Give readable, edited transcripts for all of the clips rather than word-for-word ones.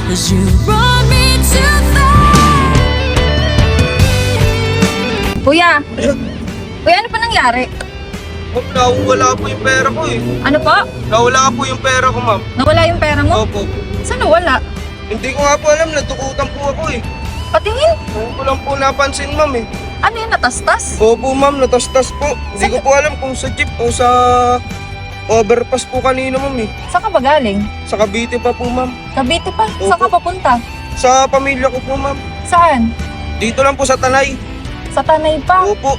'cause you brought me too far. Kuya! Kuya, ano pa nangyari? Ma'am, nawala po yung pera ko eh. Ano po? Nawala po yung pera ko, ma'am. Nawala yung pera mo? Opo. Saan nawala? Hindi ko nga po alam, natukutan po ako eh. Patingin? Hindi ko lang po napansin, ma'am eh. Ano yung natastas? Opo, ma'am, natastas po. Hindi ko po alam kung sa jeep o sa overpass po kanina, ma'am eh. Saan ka ba galing? Sa Cavite pa po, ma'am. Cavite pa? Opo. Saan ka papunta? Sa pamilya ko po, ma'am. Saan? Dito lang po sa Tanay. Sa Tanay pa? Opo.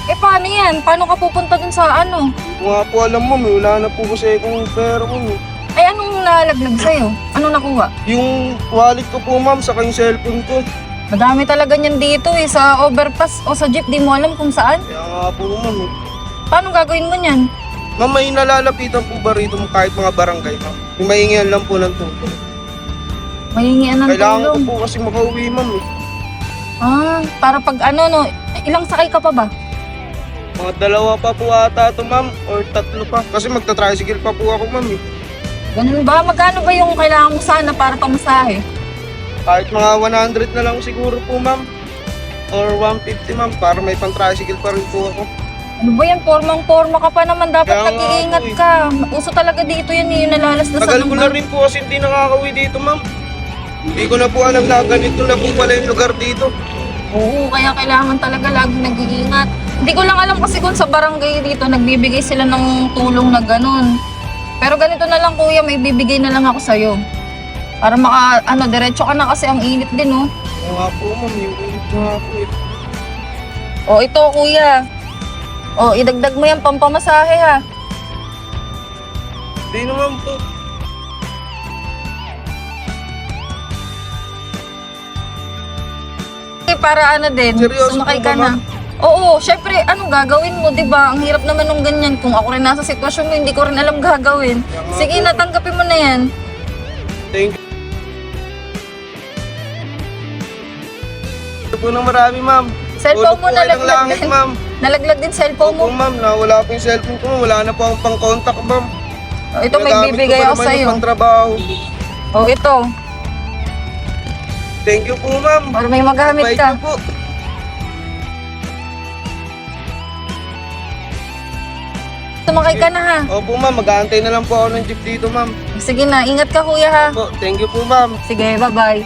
Eh paano yan? Paano ka pupunta dun sa ano? Hindi ko nga po alam, ma'am eh. Wala na po kasi akong pera, ma'am eh. Ay anong nalaglag sa'yo? Anong nakuha? Yung wallet ko po, ma'am, saka yung cellphone ko. Madami talaga niyan dito eh. Sa overpass o sa jeep, di mo alam kung saan. Kaya nga po, ma'am eh. Paano gagawin mo niyan? Ma'am, may nalalapitan po ba rito kahit mga barangay, ma'am? Yung maingihan lang po ng tulong. Mahingian ng Kailangan ko tulong. po kasi makauwi, ma'am eh. Para pag ano no, ilang sakay ka pa ba? Mga dalawa pa po ata ito, ma'am, or tatlo pa. Kasi magta-tricycle pa po ako, ma'am eh. Ganun ba? Magkano ba yung kailangan mo sana para pamasahe? Kahit mga 100 na lang siguro po, ma'am. Or 150, ma'am, para may pang-tricycle pa rin po ako. Ano ba yan? Formang-forma ka pa naman. Dapat Kaya nga nag-iingat po eh. ka. Uso talaga dito yan eh. Yung nalalas na sa Tagal ko na lugar. rin po kasi hindi nakakauwi dito, ma'am. Hindi ko na po alam na ganito na po pala yung lugar dito. Oo, kaya kailangan talaga lagi nag-iingat. Hindi ko lang alam kasi kung sa barangay dito nagbibigay sila ng tulong na ganun. Pero ganito na lang kuya, may bibigay na lang ako sa'yo. Para diretso ka na kasi ang init din oh. Oo nga po, ma'am, yung ulit ko nga po eh. O ito kuya. O idagdag mo yan pampamasahe ha. Hindi naman po. Para ano din, Seryoso sumakay po ka ba, na. ma'am? Oo, syempre, anong gagawin mo, di ba? Ang hirap naman nung ganyan. Kung ako rin nasa sitwasyon mo, hindi ko rin alam gagawin. Sige, natanggapin mo na yan. Thank you. Ito po ng marami, ma'am. Cellphone Tulog mo po kayo ng nalaglag langit, din. ma'am. Nalaglag din cellphone mo. Opo, ma'am, nawala po yung cellphone ko. Wala na po akong pang-contact, ma'am. O, ito may Ginagamit bibigay ko pa ako naman sa'yo. yung pang-trabaho. O, ito. Thank you po, ma'am. Para may magamit Bait ka. niyo po. Sumakay ka na ha. Opo, ma'am. Mag-aantay na lang po ako ng jeep dito, ma'am. Sige na, ingat ka kuya ha. Opo, thank you po, ma'am. Sige, bye-bye.